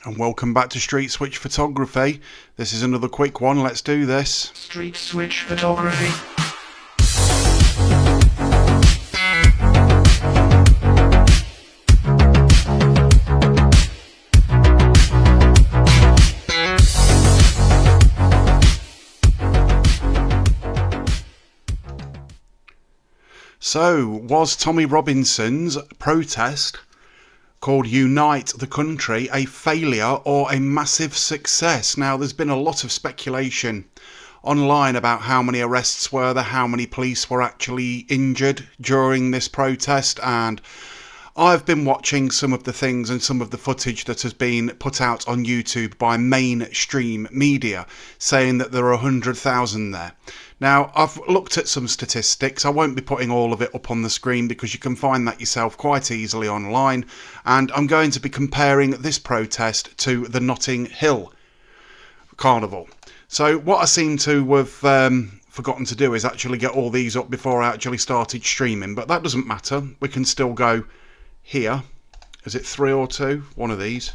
And welcome back to Street Switch Photography. This is another quick one, let's do this. Street Switch Photography. So, was Tommy Robinson's protest called Unite the Country a failure or a massive success? Now, there's been a lot of speculation online about how many arrests were there, how many police were actually injured during this protest, and I've been watching some of the things and some of the footage that has been put out on YouTube by mainstream media saying that there are 100,000 there. Now, I've looked at some statistics. I won't be putting all of it up on the screen because you can find that yourself quite easily online. And I'm going to be comparing this protest to the Notting Hill Carnival. So what I seem to have forgotten to do is actually get all these up before I actually started streaming. But that doesn't matter. We can still go here. Is it 3 or 2? One of these.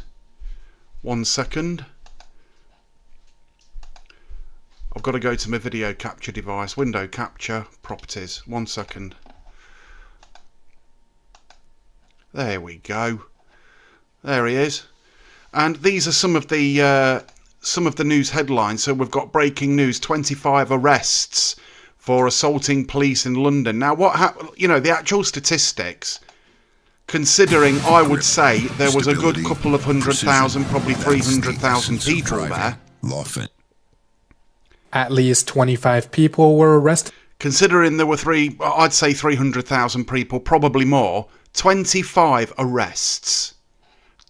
1 second. I've got to go to my video capture device, window capture, properties. 1 second. There we go. There he is. And these are some of the news headlines. So we've got breaking news: 25 arrests for assaulting police in London. Now, the actual statistics, considering I would say there was a good couple of 100,000, probably 300,000 people there. At least 25 people were arrested. Considering there were I'd say 300,000 people, probably more. 25 arrests.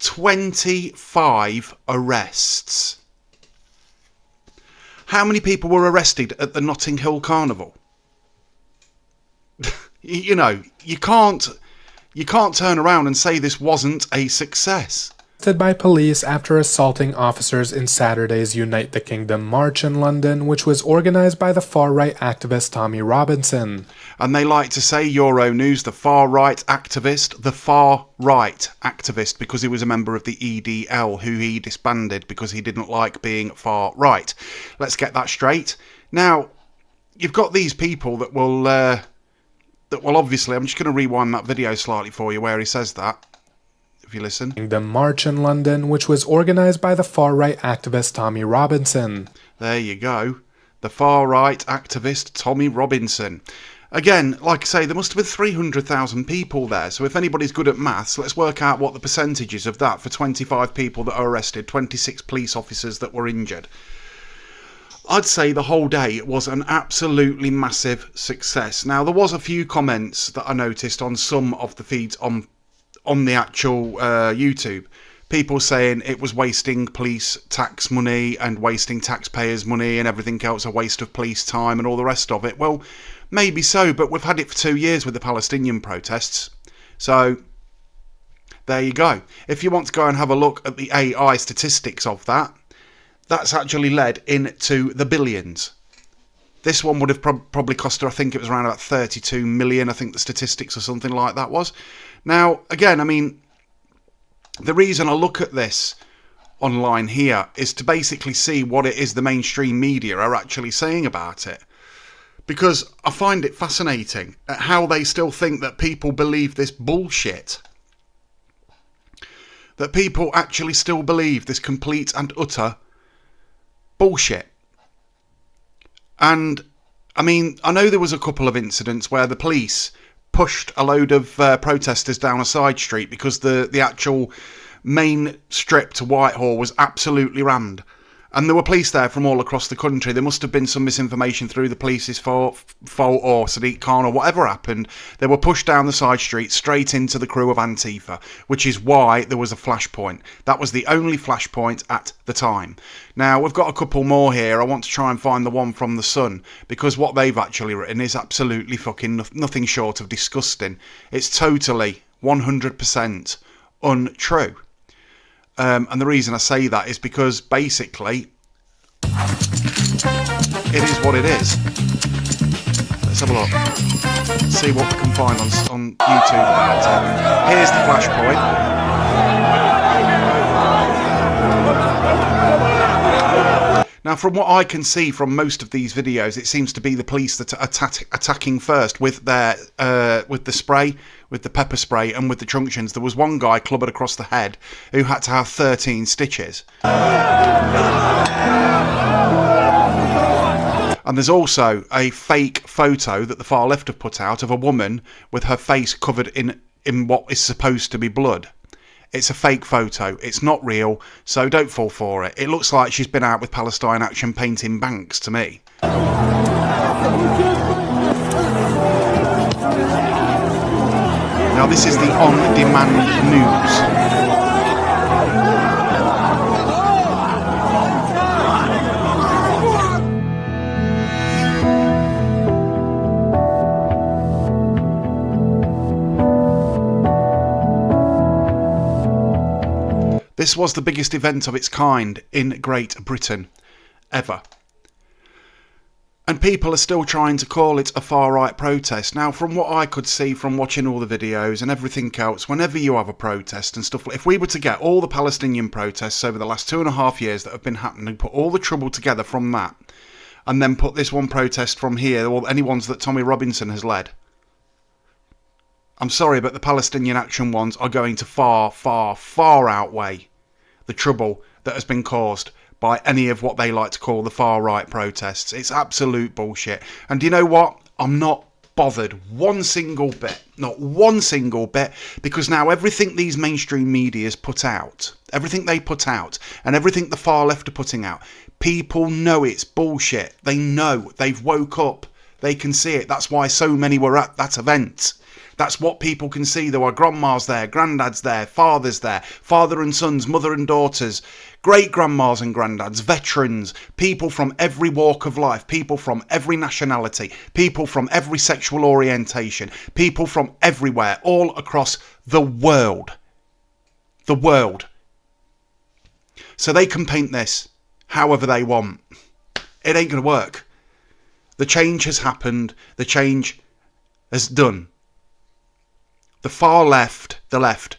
25 arrests. How many people were arrested at the Notting Hill Carnival? You can't turn around and say this wasn't a success. By police after assaulting officers in Saturday's Unite the Kingdom march in London, which was organised by the far-right activist Tommy Robinson. And they like to say, Euronews, the far-right activist, because he was a member of the EDL, who he disbanded because he didn't like being far-right. Let's get that straight. Now, you've got these people that will obviously, I'm just going to rewind that video slightly for you where he says that. If you listen. The march in London, which was organised by the far-right activist Tommy Robinson. There you go. The far-right activist Tommy Robinson. Again, like I say, there must have been 300,000 people there. So if anybody's good at maths, let's work out what the percentage is of that for 25 people that are arrested, 26 police officers that were injured. I'd say the whole day it was an absolutely massive success. Now, there was a few comments that I noticed on some of the feeds on the actual YouTube, people saying it was wasting police tax money and wasting taxpayers' money and everything else, a waste of police time and all the rest of it. Well, maybe so, but we've had it for 2 years with the Palestinian protests. So, there you go. If you want to go and have a look at the AI statistics of that, that's actually led into the billions. This one would have probably cost her, I think it was around about 32 million, I think the statistics or something like that was. Now, again, I mean, the reason I look at this online here is to basically see what it is the mainstream media are actually saying about it. Because I find it fascinating at how they still think that people believe this bullshit. That people actually still believe this complete and utter bullshit. And, I mean, I know there was a couple of incidents where the police pushed a load of protesters down a side street because the actual main strip to Whitehall was absolutely rammed. And there were police there from all across the country. There must have been some misinformation through the police's fault or Sadiq Khan or whatever happened. They were pushed down the side street straight into the crew of Antifa, which is why there was a flashpoint. That was the only flashpoint at the time. Now, we've got a couple more here. I want to try and find the one from The Sun, because what they've actually written is absolutely fucking nothing short of disgusting. It's totally 100% untrue. And the reason I say that is because basically it is what it is. Let's have a look. See what we can find on YouTube about it. Here's the flashpoint. Now, from what I can see from most of these videos, it seems to be the police that are attacking first with their with the spray, with the pepper spray, and with the truncheons. There was one guy clubbered across the head who had to have 13 stitches. And there's also a fake photo that the far left have put out of a woman with her face covered in what is supposed to be blood. It's a fake photo. It's not real, so don't fall for it. It looks like she's been out with Palestine Action painting banks to me. Now, this is the on-demand news. This was the biggest event of its kind in Great Britain ever. And people are still trying to call it a far-right protest. Now, from what I could see from watching all the videos and everything else, whenever you have a protest and stuff, if we were to get all the Palestinian protests over the last 2.5 years that have been happening and put all the trouble together from that, and then put this one protest from here, or any ones that Tommy Robinson has led, I'm sorry, but the Palestinian Action ones are going to far, far, far outweigh the trouble that has been caused by any of what they like to call the far-right protests. It's absolute bullshit. And do you know what? I'm not bothered one single bit. Not one single bit. Because now everything these mainstream medias put out, everything they put out, and everything the far left are putting out, people know it's bullshit. They know. They've woke up. They can see it. That's why so many were at that event. That's what people can see. There were grandmas there, granddads there, fathers there, father and sons, mother and daughters, great-grandmas and granddads, veterans, people from every walk of life, people from every nationality, people from every sexual orientation, people from everywhere, all across the world. The world. So they can paint this however they want. It ain't going to work. The change has happened. The change has done. The far left, the left,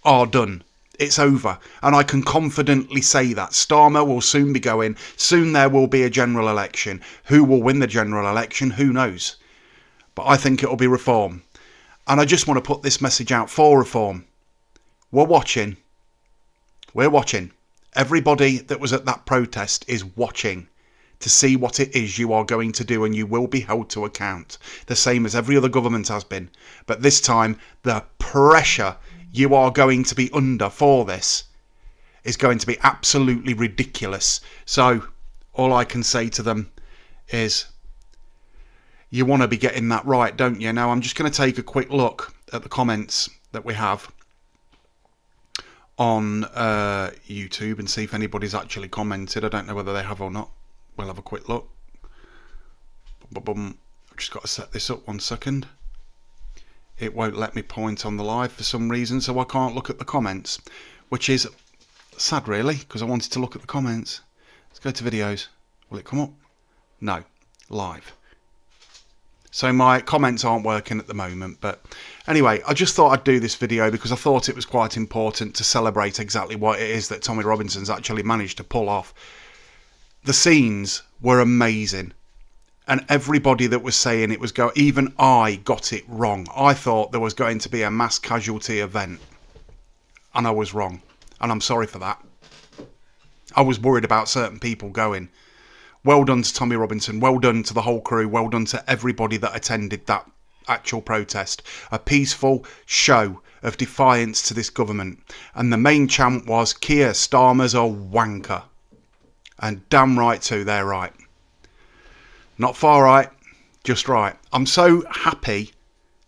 are done. It's over. And I can confidently say that. Starmer will soon be going. Soon there will be a general election. Who will win the general election? Who knows? But I think it'll be Reform. And I just want to put this message out for Reform. We're watching. We're watching. Everybody that was at that protest is watching to see what it is you are going to do, and you will be held to account, the same as every other government has been. But this time, the pressure you are going to be under for this is going to be absolutely ridiculous. So all I can say to them is, you want to be getting that right, don't you? Now, I'm just going to take a quick look at the comments that we have on YouTube and see if anybody's actually commented. I don't know whether they have or not. We'll have a quick look. I've just got to set this up 1 second. It won't let me point on the live for some reason, so I can't look at the comments, which is sad really, because I wanted to look at the comments. Let's go to videos. Will it come up? No. Live. So my comments aren't working at the moment, but anyway, I just thought I'd do this video because I thought it was quite important to celebrate exactly what it is that Tommy Robinson's actually managed to pull off. The scenes were amazing, and everybody that was saying it was even I got it wrong. I thought there was going to be a mass casualty event, and I was wrong, and I'm sorry for that. I was worried about certain people going. Well done to Tommy Robinson, well done to the whole crew, well done to everybody that attended that actual protest. A peaceful show of defiance to this government, and the main chant was, Keir Starmer's a wanker. And damn right too, they're right. Not far right, just right. I'm so happy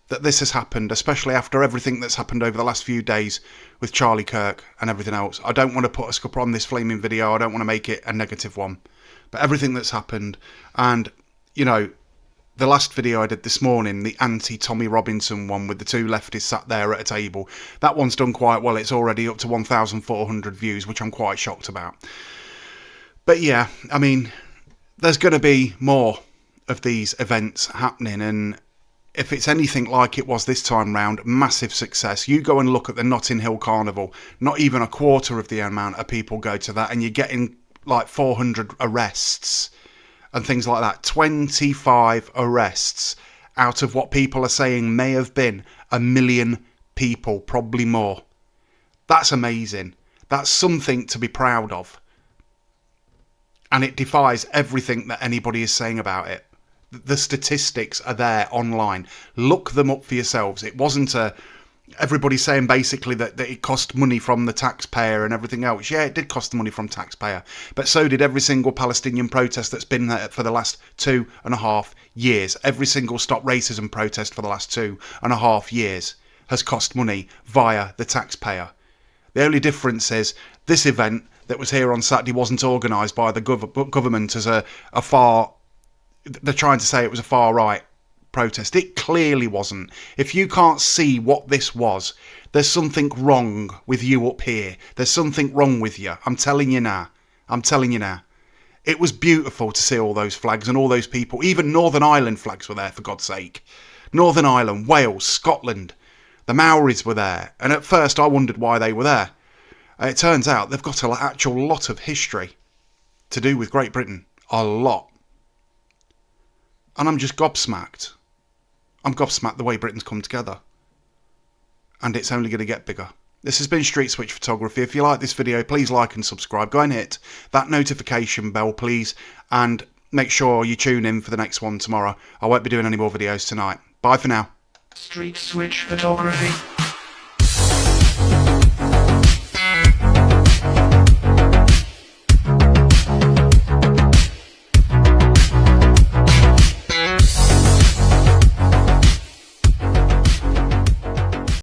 that this has happened, especially after everything that's happened over the last few days with Charlie Kirk and everything else. I don't want to put a scupper on this flaming video. I don't want to make it a negative one. But everything that's happened, and, you know, the last video I did this morning, the anti-Tommy Robinson one with the two lefties sat there at a table, that one's done quite well. It's already up to 1,400 views, which I'm quite shocked about. But yeah, I mean, there's going to be more of these events happening, and if it's anything like it was this time round, massive success. You go and look at the Notting Hill Carnival, not even a quarter of the amount of people go to that, and you're getting like 400 arrests and things like that. 25 arrests out of what people are saying may have been 1 million people, probably more. That's amazing. That's something to be proud of. And it defies everything that anybody is saying about it. The statistics are there online. Look them up for yourselves. It wasn't everybody saying basically that it cost money from the taxpayer and everything else. Yeah, it did cost the money from taxpayer. But so did every single Palestinian protest that's been there for the last 2.5 years. Every single Stop Racism protest for the last 2.5 years has cost money via the taxpayer. The only difference is this event that was here on Saturday wasn't organised by the government as a far... They're trying to say it was a far-right protest. It clearly wasn't. If you can't see what this was, there's something wrong with you up here. There's something wrong with you. I'm telling you now. I'm telling you now. It was beautiful to see all those flags and all those people. Even Northern Ireland flags were there, for God's sake. Northern Ireland, Wales, Scotland. The Maoris were there. And at first I wondered why they were there. It turns out they've got an actual lot of history to do with Great Britain. A lot. And I'm just gobsmacked. I'm gobsmacked the way Britain's come together. And it's only going to get bigger. This has been Street Switch Photography. If you like this video, please like and subscribe. Go and hit that notification bell, please. And make sure you tune in for the next one tomorrow. I won't be doing any more videos tonight. Bye for now. Street Switch Photography.